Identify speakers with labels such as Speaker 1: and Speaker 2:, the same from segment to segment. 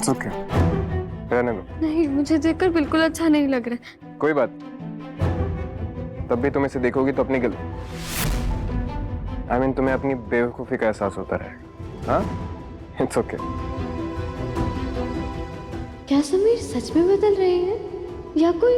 Speaker 1: It's okay, रहने दो।
Speaker 2: नहीं, मुझे देखकर बिल्कुल अच्छा नहीं लग रहा है।
Speaker 1: कोई बात, तब भी तुम इसे देखोगी तो अपनी गलती, तुम्हें अपनी बेवकूफी का एहसास होता रहेगा। हाँ, इट्स ओके।
Speaker 2: क्या समीर सच में बदल रहे हैं या कोई?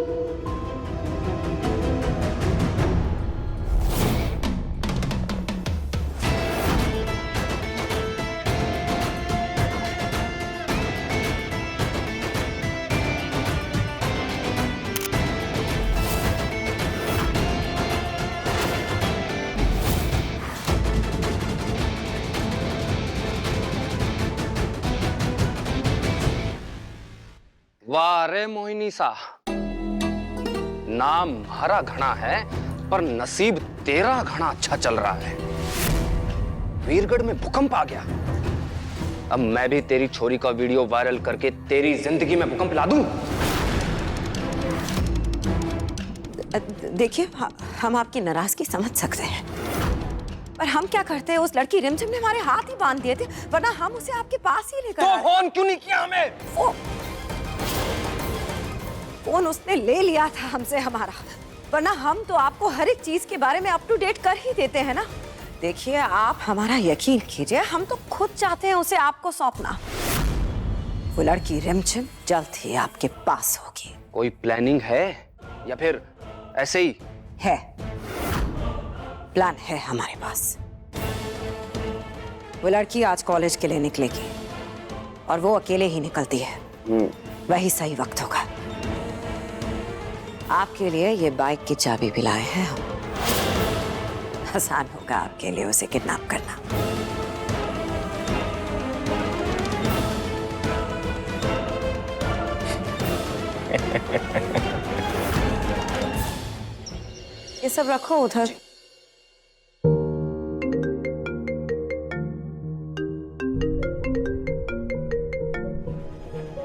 Speaker 3: वाह रे मोहिनी सा, नाम हरा घना है पर नसीब तेरा घना अच्छा चल रहा है। वीरगढ़ में भूकंप आ गया, अब मैं भी तेरी छोरी का वीडियो वायरल करके तेरी जिंदगी में भूकंप ला दूं।
Speaker 4: देखिए, हम आपकी नाराजगी समझ सकते हैं, पर हम क्या करते हैं, उस लड़की रिमझिम ने हमारे हाथ ही बांध दिए थे, वरना हम उसे आपके पास ही लेकर
Speaker 3: तो फोन क्यों नहीं किया हमें?
Speaker 4: फोन उसने ले लिया था हमसे हमारा, वरना हम तो आपको हर एक चीज के बारे में अप टू डेट कर ही देते हैं ना। देखिए, आप हमारा यकीन कीजिए, हम तो खुद चाहते हैं उसे आपको सौंपना। वो लड़की रिमझिम जल्द ही आपके पास होगी।
Speaker 3: कोई प्लानिंग है या फिर ऐसे ही?
Speaker 4: है, प्लान है हमारे पास। वो लड़की आज कॉलेज के लिए निकलेगी और वो अकेले ही निकलती है, वही सही वक्त होगा। आपके लिए ये बाइक की चाबी भी लाए हैं हम, आसान होगा आपके लिए उसे किडनैप करना। ये सब रखो उधर।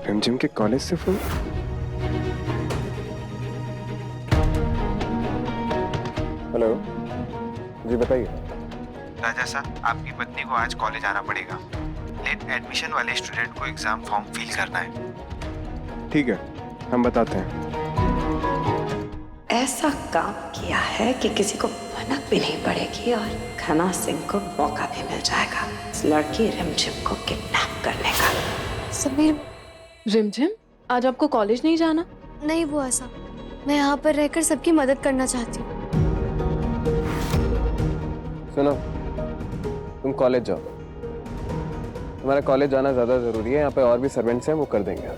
Speaker 1: रिमझिम के कॉलेज से फोन? हेलो जी, बताइए।
Speaker 5: राजा साहब, आपकी पत्नी को आज कॉलेज आना पड़ेगा। लेट एडमिशन वाले स्टूडेंट को एग्जाम फॉर्म फिल करना है।
Speaker 1: ठीक है, हम बताते हैं।
Speaker 4: ऐसा काम किया है कि किसी को भनक भी नहीं पड़ेगी और घना सिंह को मौका भी मिल जाएगा इस लड़की रिमझिम को किडनैप करने का।
Speaker 2: समीर,
Speaker 6: रिमझिम, आज आपको कॉलेज नहीं जाना?
Speaker 2: नहीं वो ऐसा, मैं यहाँ पर रहकर सबकी मदद करना चाहती हूँ।
Speaker 1: सुनो, तुम कॉलेज जाओ, तुम्हारा कॉलेज जाना ज्यादा जरूरी है। यहाँ पे और भी सर्वेंट्स हैं, वो कर देंगे।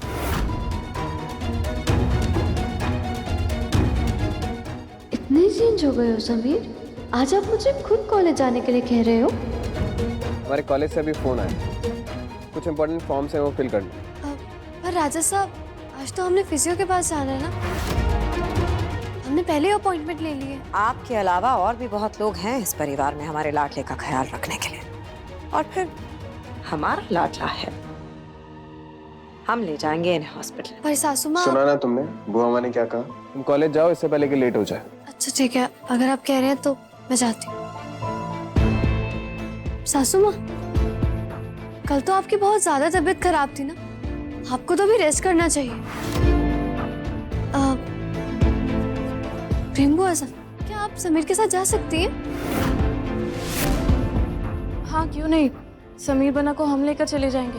Speaker 2: इतने चेंज हो गए हो समीर, आज आप मुझे खुद कॉलेज जाने के लिए कह रहे हो?
Speaker 1: हमारे कॉलेज से अभी फोन आया, कुछ इंपॉर्टेंट फॉर्म्स हैं, वो फिल कर लो।
Speaker 2: पर राजा साहब, आज तो हमने फिजियो के पास जाना है ना, हमने पहले ही अपॉइंटमेंट ले ली है।
Speaker 4: आपके अलावा और भी बहुत लोग हैं इस परिवार में हमारे लाडले का ख्याल रखने के लिए, और फिर हमारा लाडला है, हम ले जाएंगे इन्हें हॉस्पिटल।
Speaker 2: पर सासू माँ।
Speaker 1: सुना ना तुमने बुआ माँ ने क्या कहा? तुम कॉलेज जाओ इससे पहले कि लेट हो जाए।
Speaker 2: अच्छा ठीक है, अगर आप कह रहे हैं तो मैं जाती हूँ। सासू माँ, कल तो आपकी बहुत ज्यादा तबीयत खराब थी ना, आपको तो भी रेस्ट करना चाहिए। प्रेमबू, ऐसा क्या आप समीर के साथ जा सकती हैं?
Speaker 6: हाँ, क्यों नहीं, समीर बना को हम लेकर चले जाएंगे।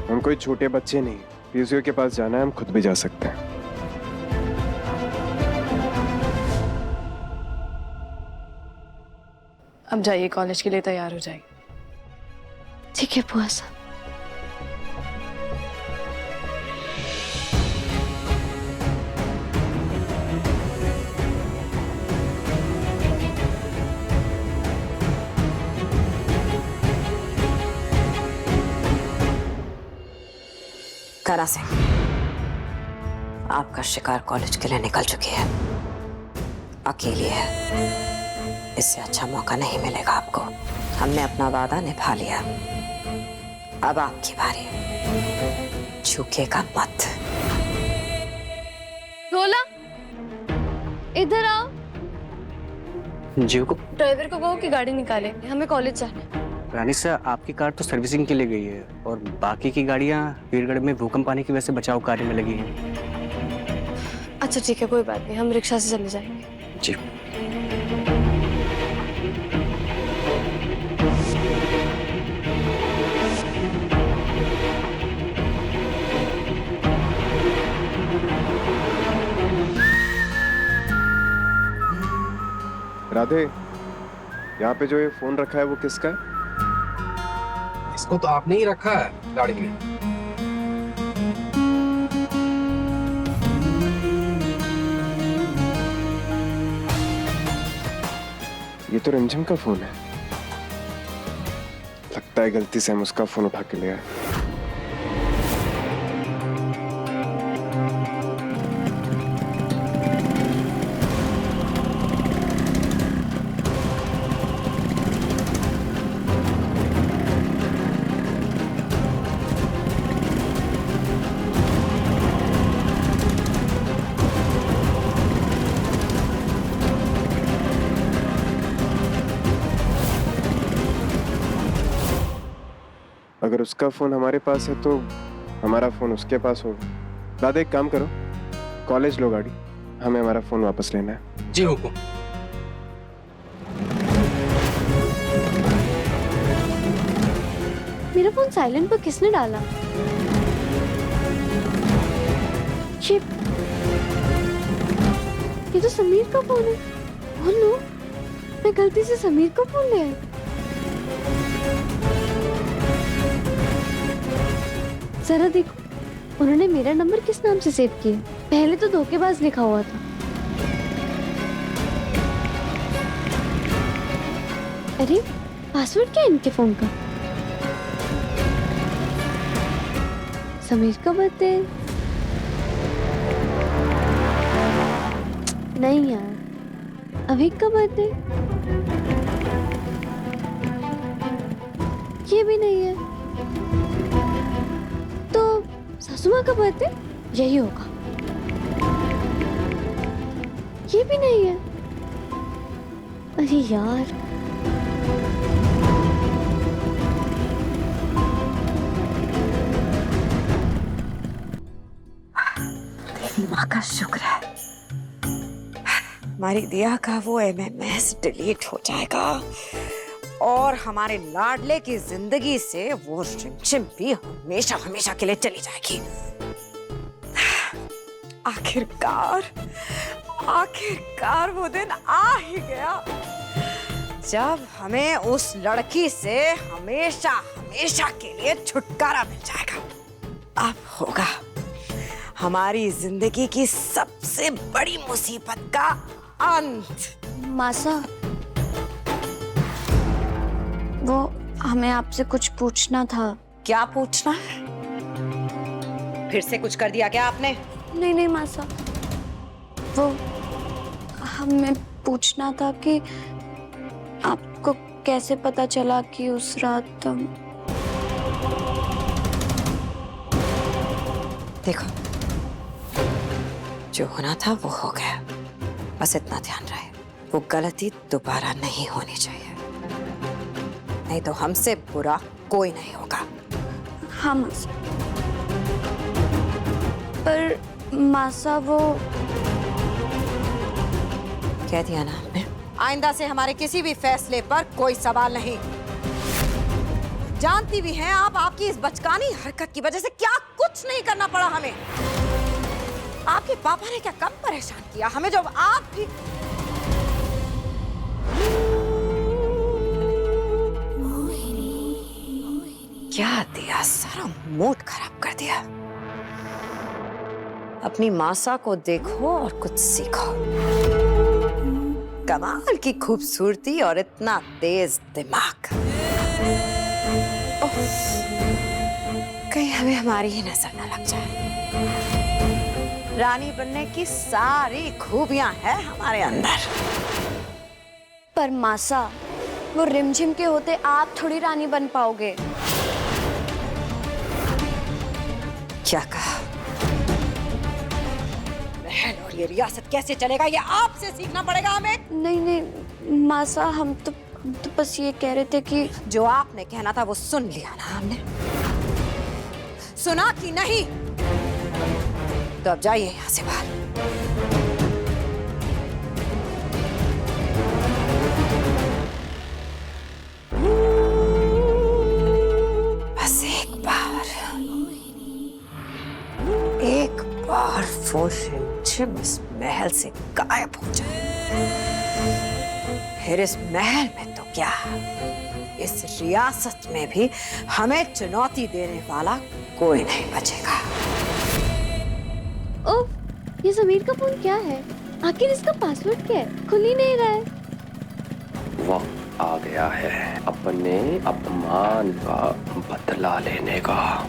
Speaker 1: हम कोई छोटे बच्चे नहीं, फिजियो के पास जाना है, हम खुद भी जा सकते हैं।
Speaker 6: अब जाइए, कॉलेज के लिए तैयार हो जाइए।
Speaker 2: ठीक है बुआ साहब।
Speaker 4: घना सिंह, आपका शिकार कॉलेज के लिए निकल चुकी है, अकेली है, इससे अच्छा मौका नहीं मिलेगा आपको। हमने अपना वादा निभा लिया, अब आपकी बारी, झुकेगा मत।
Speaker 2: रोला, इधर आओ।
Speaker 3: जी को
Speaker 2: ड्राइवर को कहो कि गाड़ी निकालेंगे, हमें कॉलेज जाना है।
Speaker 7: रानी सर, आपकी कार तो सर्विसिंग के लिए गई है और बाकी की गाड़ियां वीरगढ़ में भूकंप आने की वजह से बचाव कार्य में लगी हैं।
Speaker 2: अच्छा ठीक है, कोई बात नहीं, हम रिक्शा से चले जाएंगे।
Speaker 7: जी।
Speaker 1: राधे, यहाँ पे जो ये फोन रखा है वो किसका है?
Speaker 8: इसको तो आपने ही रखा है गाड़ी में।
Speaker 1: ये तो रिमझिम का फोन है। लगता है गलती से हम उसका फोन उठा के ले आए। अगर उसका फोन हमारे पास है तो हमारा फोन उसके पास होगा। दादा एक काम करो, कॉलेज लो गाड़ी, हमें हमारा फोन वापस लेना है।
Speaker 8: जी हुकुम।
Speaker 2: मेरा फोन साइलेंट पर किसने डाला? ये तो समीर का फोन है। Oh no, मैं गलती से समीर का फोन ले आई। जरा देखो, उन्होंने मेरा नंबर किस नाम से सेव किया? पहले तो धोखेबाज लिखा हुआ था। अरे पासवर्ड क्या है इनके फोन का? समीर का बर्थडे? नहीं यार, अभिक का बर्थडे? ये भी नहीं है। तो सासू माँ का बर्थडे यही होगा। ये भी नहीं है। अरे यार,
Speaker 4: माँ का शुक्र है, हमारी दिया का वो MMS डिलीट हो जाएगा और हमारे लाडले की जिंदगी से वो रिमझिम भी हमेशा हमेशा के लिए चली जाएगी। आखिरकार वो दिन आ ही गया जब हमें उस लड़की से हमेशा हमेशा के लिए छुटकारा मिल जाएगा। अब होगा हमारी जिंदगी की सबसे बड़ी मुसीबत का अंत।
Speaker 2: मासा, वो हमें आपसे कुछ पूछना था।
Speaker 4: क्या पूछना है? फिर से कुछ कर दिया क्या आपने?
Speaker 2: नहीं मासा, वो हमें पूछना था कि आपको कैसे पता चला कि उस रात
Speaker 4: देखो, जो होना था वो हो गया। बस इतना ध्यान रहे, वो गलती दोबारा नहीं होनी चाहिए, नहीं तो हमसे बुरा कोई नहीं होगा।
Speaker 2: हाँ मासा, पर मासा वो
Speaker 4: कह दिया ना आपने, आइंदा से हमारे किसी भी फैसले पर कोई सवाल नहीं। जानती भी हैं आप, आपकी इस बचकानी हरकत की वजह से क्या कुछ नहीं करना पड़ा हमें। आपके पापा ने क्या कम परेशान किया हमें, जब आप भी क्या दिया, सारा मूड खराब कर दिया। अपनी मासा को देखो और कुछ सीखो। कमाल की खूबसूरती और इतना तेज दिमाग। कहीं हमें हमारी ही नजर न लग जाए। रानी बनने की सारी खूबियां हैं हमारे अंदर।
Speaker 2: पर मासा, वो रिमझिम के होते आप थोड़ी रानी बन पाओगे।
Speaker 4: क्या कहा? महल और ये रियासत कैसे चलेगा, ये आपसे सीखना पड़ेगा हमें।
Speaker 2: नहीं मासा, हम तो तो बस ये कह रहे थे कि
Speaker 4: जो आपने कहना था वो सुन लिया ना हमने, सुना कि नहीं? तो अब जाइए यहाँ से बाहर। बस एक बार वो रिमझिम इस महल से गायब हो जाए, फिर इस महल में तो क्या, इस रियासत में भी हमें चुनौती देने वाला कोई नहीं बचेगा।
Speaker 2: ओ, ये समीर का फोन क्या है? आखिर इसका पासवर्ड क्या है? खुल ही नहीं रहा है।
Speaker 3: वक्त आ गया है अपने अपमान का बदला लेने का।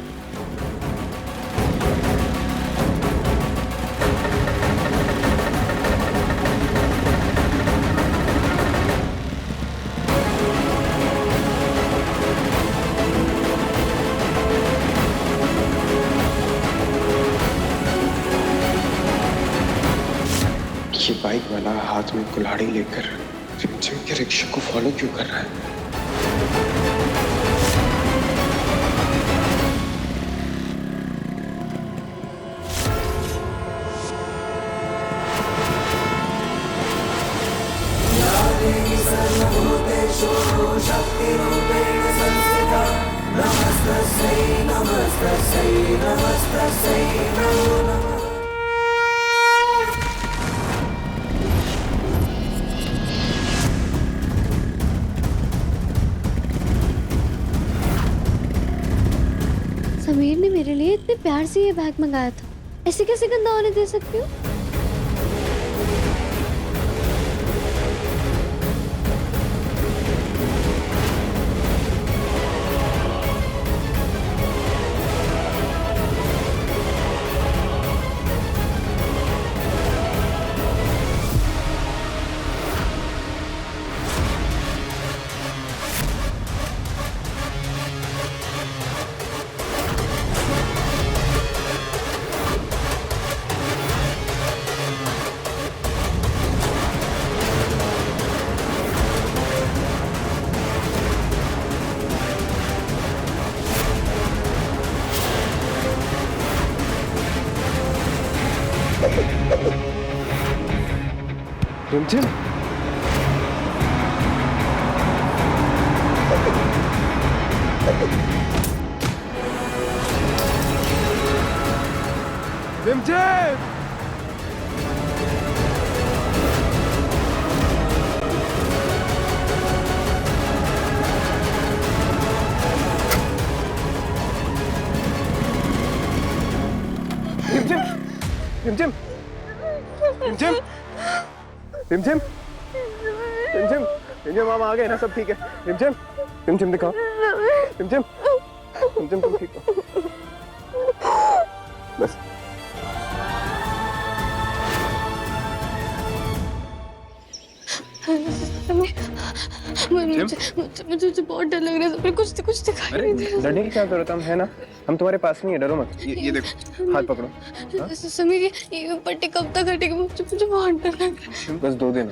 Speaker 1: ये बाइक वाला हाथ में कुल्हाड़ी लेकर रिमझिम के रिक्शे को फॉलो क्यों कर रहा है?
Speaker 2: समीर ने मेरे लिए इतने प्यार से ये बैग मंगाया था, ऐसे कैसे गंदा होने दे सकती हूँ?
Speaker 1: रिमझिम, रिमझिम, रिमझिम, रिमझिम, रिमझिम, रिमझिम, रिमझिम, हम आ गए ना, सब ठीक है। रिमझिम, रिमझिम दिखाओ। रिमझिम, रिमझिम तुम ठीक हो? बस।
Speaker 6: मुझे बहुत डर लग रहा है। समीर, कुछ दिखाई नहीं दे रहा।
Speaker 1: डरने की क्या जरूरत है? हम है ना, हम तुम्हारे पास नहीं है, डरो मत। ये देखो, हाथ पकड़ो।
Speaker 6: समीर, ये पट्टी कब तक हटेगी? मुझे बहुत डर लग रहा है।
Speaker 1: बस 2 दिन,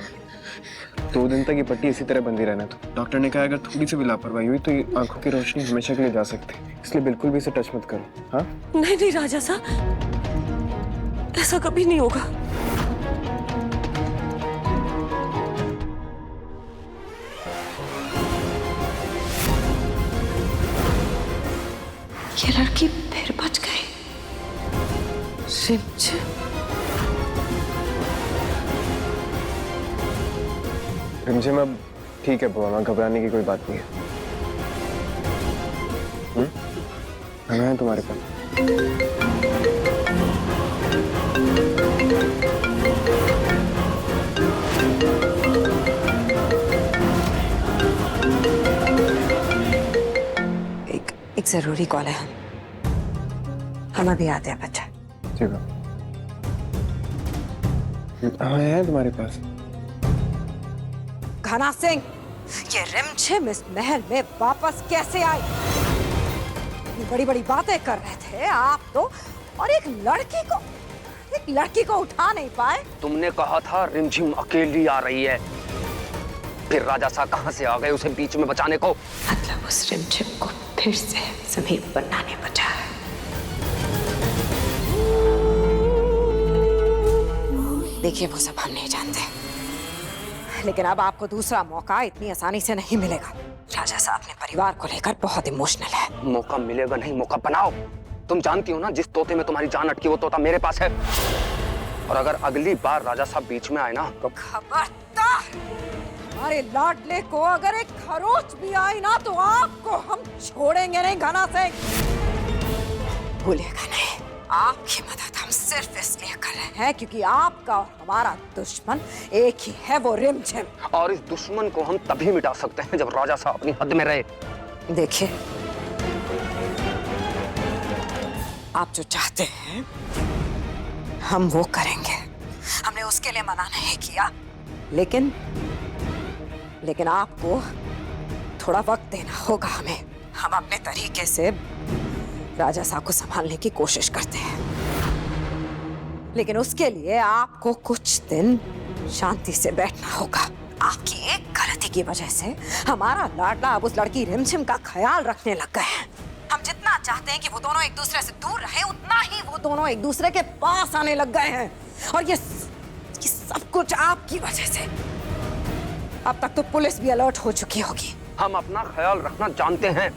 Speaker 1: 2 दिन तक ये पट्टी इसी तरह बंधी रहना। तो डॉक्टर ने कहा अगर थोड़ी सी भी लापरवाही हुई तो ये आंखों की रोशनी हमेशा के लिए जा सकती है, इसलिए बिल्कुल भी इसे टच मत करो। हाँ,
Speaker 4: नहीं राजा साहब, ऐसा कभी नहीं होगा। ये लड़की फिर बच गई। रिमझिम,
Speaker 1: रिमझिम अब ठीक है बुआ, घबराने की कोई बात नहीं है। हम हैं तुम्हारे पास।
Speaker 4: एक जरूरी कॉल है, हम अभी आते हैं बच्चा।
Speaker 1: ठीक है, हम हैं तुम्हारे पास।
Speaker 4: घना सिंह, ये रिमझिम इस महल में वापस कैसे आई? बड़ी बड़ी बातें कर रहे थे आप तो, और एक लड़की को उठा नहीं पाए।
Speaker 3: तुमने कहा था रिमझिम अकेली आ रही है, फिर राजा सा कहां से आ गए उसे बीच में बचाने को?
Speaker 4: मतलब उस रिमझिम को फिर से समीर पन्ना ने बचाया। देखिए वो सब हम नहीं जानते, लेकिन अब आपको दूसरा मौका इतनी आसानी से नहीं मिलेगा। राजा साहब अपने परिवार को लेकर बहुत इमोशनल है।
Speaker 3: मौका मिलेगा नहीं, मौका बनाओ। तुम जानती हो ना, जिस तोते में तुम्हारी जान अटकी वो तोता मेरे पास है। और अगर अगली बार राजा साहब बीच में आए ना तो
Speaker 4: खबरदार, हमारे लाडले को अगर एक खरोच भी आई ना तो आपको हम छोड़ेंगे नहीं घना सिंह। भूलेगा नहीं, आपकी मदद हम सिर्फ इसलिए कर रहे हैं क्योंकि आपका और हमारा दुश्मन एक ही है, वो रिमझिम।
Speaker 3: और इस दुश्मन को हम तभी मिटा सकते हैं जब राजा साहब अपनी हद में रहे।
Speaker 4: देखिए, आप जो चाहते हैं हम वो करेंगे। हमने उसके लिए मना नहीं किया, लेकिन आपको थोड़ा वक्त देना होगा हमें। हम अपने तरीके से राजा साहब को संभालने की कोशिश करते हैं, लेकिन उसके लिए आपको कुछ दिन शांति से बैठना होगा। आपकी एक गलती की वजह से हमारा लाडला अब उस लड़की रिमझिम का ख्याल रखने लग गए हैं। हम जितना चाहते हैं कि वो दोनों एक दूसरे से दूर रहे, उतना ही वो दोनों एक दूसरे के पास आने लग गए हैं। और ये सब कुछ आपकी वजह से। अब तक तो पुलिस भी अलर्ट हो चुकी होगी।
Speaker 3: हम अपना ख्याल रखना जानते हैं,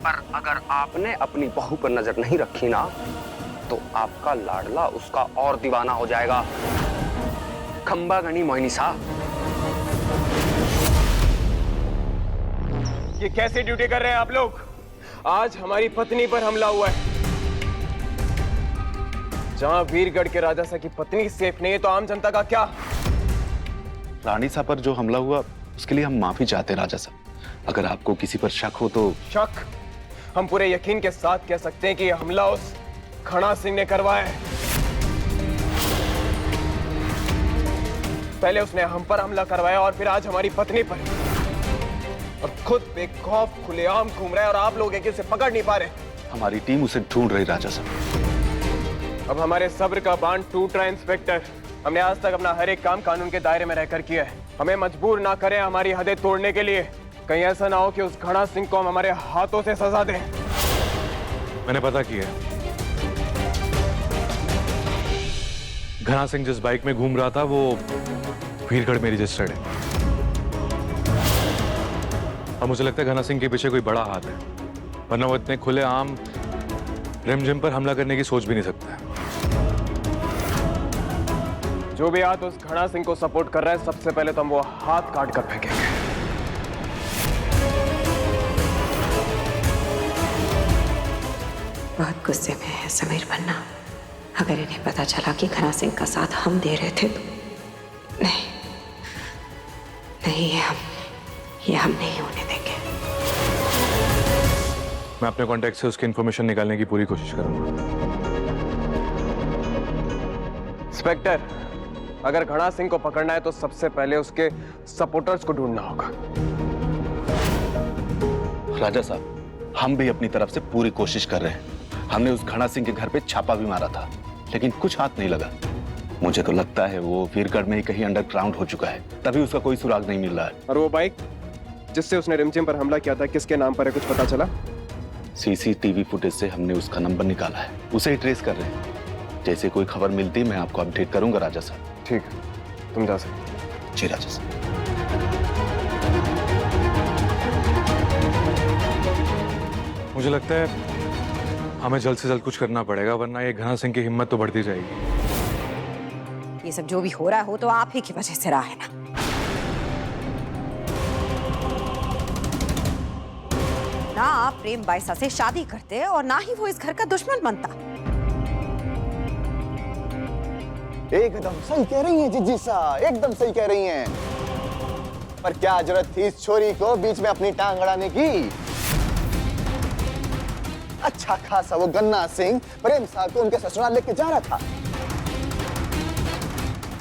Speaker 3: पर अगर आपने अपनी बहू पर नजर नहीं रखी ना तो आपका लाडला उसका और दीवाना हो जाएगा। खंबा गणी मोहिनी साहब,
Speaker 1: ये कैसी ड्यूटी कर रहे हैं आप लोग? आज हमारी पत्नी पर हमला हुआ है। जहां वीरगढ़ के राजा साहब की पत्नी सेफ नहीं है तो आम जनता का क्या?
Speaker 9: रानी साहब पर जो हमला हुआ उसके लिए हम माफी चाहते हैं राजा साहब। अगर आपको किसी पर शक हो तो।
Speaker 1: शक? हम पूरे यकीन के साथ कह सकते हैं कि यह हमला उस घना सिंह ने करवाया है। पहले उसने हम पर हमला करवाया और फिर आज हमारी पत्नी पर, और खुद बेखौफ खुलेआम घूम रहा है और आप लोग हैं कि उसे पकड़ नहीं पा रहे।
Speaker 9: हमारी टीम उसे ढूंढ रही राजा साहब।
Speaker 1: अब हमारे सब्र का बांध टूट रहा है इंस्पेक्टर। हमने आज तक अपना हर एक काम कानून के दायरे में रहकर किया है। हमें मजबूर ना करें हमारी हदें तोड़ने के लिए। कहीं ऐसा ना हो कि उस घना सिंह को हम हमारे हाथों से सजा दें।
Speaker 10: मैंने पता किया, घना सिंह जिस बाइक में घूम रहा था वो वीरगढ़ में रजिस्टर्ड है। और मुझे लगता है घना सिंह के पीछे कोई बड़ा हाथ है, वरना वो इतने खुले आम रिमझिम पर हमला करने की सोच भी नहीं सकता है।
Speaker 1: जो भी हाथ उस घना सिंह को सपोर्ट कर रहा है, सबसे पहले तो हम वो हाथ काट कर फेंकेंगे।
Speaker 4: बहुत गुस्से में है समीर पन्ना। अगर इन्हें पता चला कि घना सिंह का साथ हम दे रहे थे तो नहीं, ये हम नहीं होने देंगे।
Speaker 10: मैं अपने कांटेक्ट से उसकी इंफॉर्मेशन निकालने की पूरी कोशिश करूंगा।
Speaker 1: इंस्पेक्टर, अगर घना सिंह को पकड़ना है तो सबसे पहले उसके सपोर्टर्स को ढूंढना होगा।
Speaker 9: राजा साहब, हम भी अपनी तरफ से पूरी कोशिश कर रहे हैं। हमने उस घना सिंह के घर पे छापा भी मारा था, लेकिन कुछ हाथ नहीं लगा। मुझे तो लगता है वो वीरगढ़ में ही कहीं अंडरग्राउंड हो चुका है, तभी उसका कोई सुराग नहीं मिल रहा है।
Speaker 1: और वो बाइक जिससे उसने रिमझिम पर हमला किया था, किसके नाम पर है, कुछ पता चला?
Speaker 9: सीसीटीवी फुटेज से हमने उसका नंबर निकाला है, उसे ही ट्रेस कर रहे हैं। जैसे कोई खबर मिलती मैं आपको अपडेट करूंगा राजा साहब।
Speaker 1: ठीक है, तुम जा सकते।
Speaker 9: जी राजा साहब।
Speaker 10: मुझे लगता है हमें जल्द से जल्द कुछ करना पड़ेगा, वरना ये घना सिंह की हिम्मत तो बढ़ती जाएगी।
Speaker 4: ये सब जो भी हो रहा हो तो आप ही की वजह से रहा है ना। ना आप प्रेम बाइसा से शादी करते और ना ही वो इस घर का दुश्मन बनता।
Speaker 11: एकदम सही कह रही हैं जिज्जी सा, एकदम सही कह रही हैं। पर क्या जरूरत थी इस छोरी को बीच में अपनी टांग अड़ाने की? अच्छा खासा वो गन्ना सिंह प्रेम साहब को उनके ससुराल लेके जा रहा था,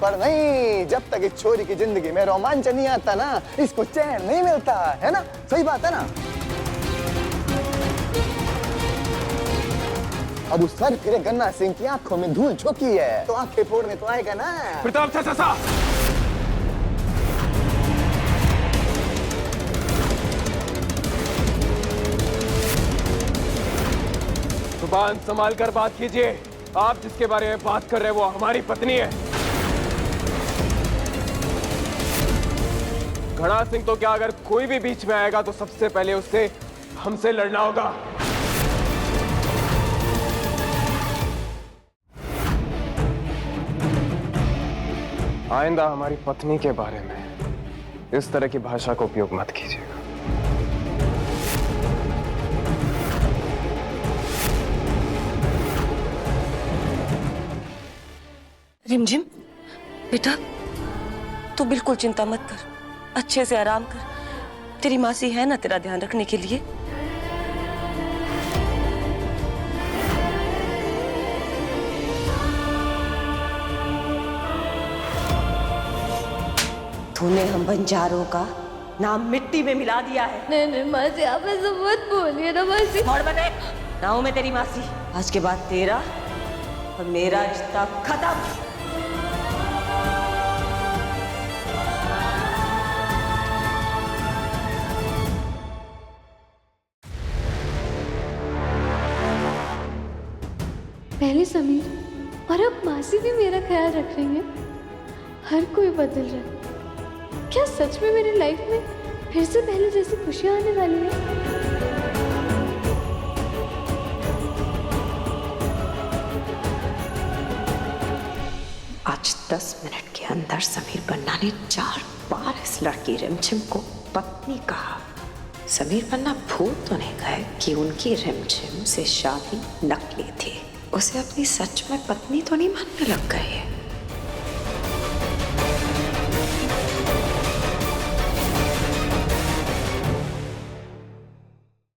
Speaker 11: पर नहीं, जब तक इस छोरी की जिंदगी में रोमांच नहीं आता ना, इसको चैन नहीं मिलता है ना। सही बात है ना? अब उस सर फिरे गन्ना सिंह की आंखों में धूल झोंकी है तो आंखें फोड़ने तो आएगा ना।
Speaker 1: प्रताप चाचा, कान संभाल कर बात कीजिए। आप जिसके बारे में बात कर रहे हैं वो हमारी पत्नी है। घड़ा सिंह तो क्या, अगर कोई भी बीच में आएगा तो सबसे पहले उससे हमसे लड़ना होगा। आइंदा हमारी पत्नी के बारे में इस तरह की भाषा का उपयोग मत कीजिएगा।
Speaker 4: रिमझिम बेटा, तू बिल्कुल चिंता मत कर, अच्छे से आराम कर। तेरी मासी है ना तेरा ध्यान रखने के लिए। तूने हम बंजारों का नाम मिट्टी में मिला दिया है।
Speaker 2: नहीं मासी, आप ऐसा मत बोलिए ना मासी।
Speaker 4: और बने ना हूं मैं तेरी मासी। आज के बाद तेरा और मेरा रिश्ता खत्म।
Speaker 2: पहले समीर और अब मासी भी मेरा ख्याल रख रही है। हर कोई बदल रहा है। क्या सच में मेरी लाइफ में फिर से पहले जैसी खुशियां आने वाली है?
Speaker 4: आज 10 मिनट के अंदर समीर बन्ना ने 4 बार इस लड़की रिमझिम को पत्नी कहा। समीर बन्ना भूल तो नहीं गए कि उनकी रिमझिम से शादी नकली थी। उसे अपनी सच में पत्नी तो नहीं मानने लग गए।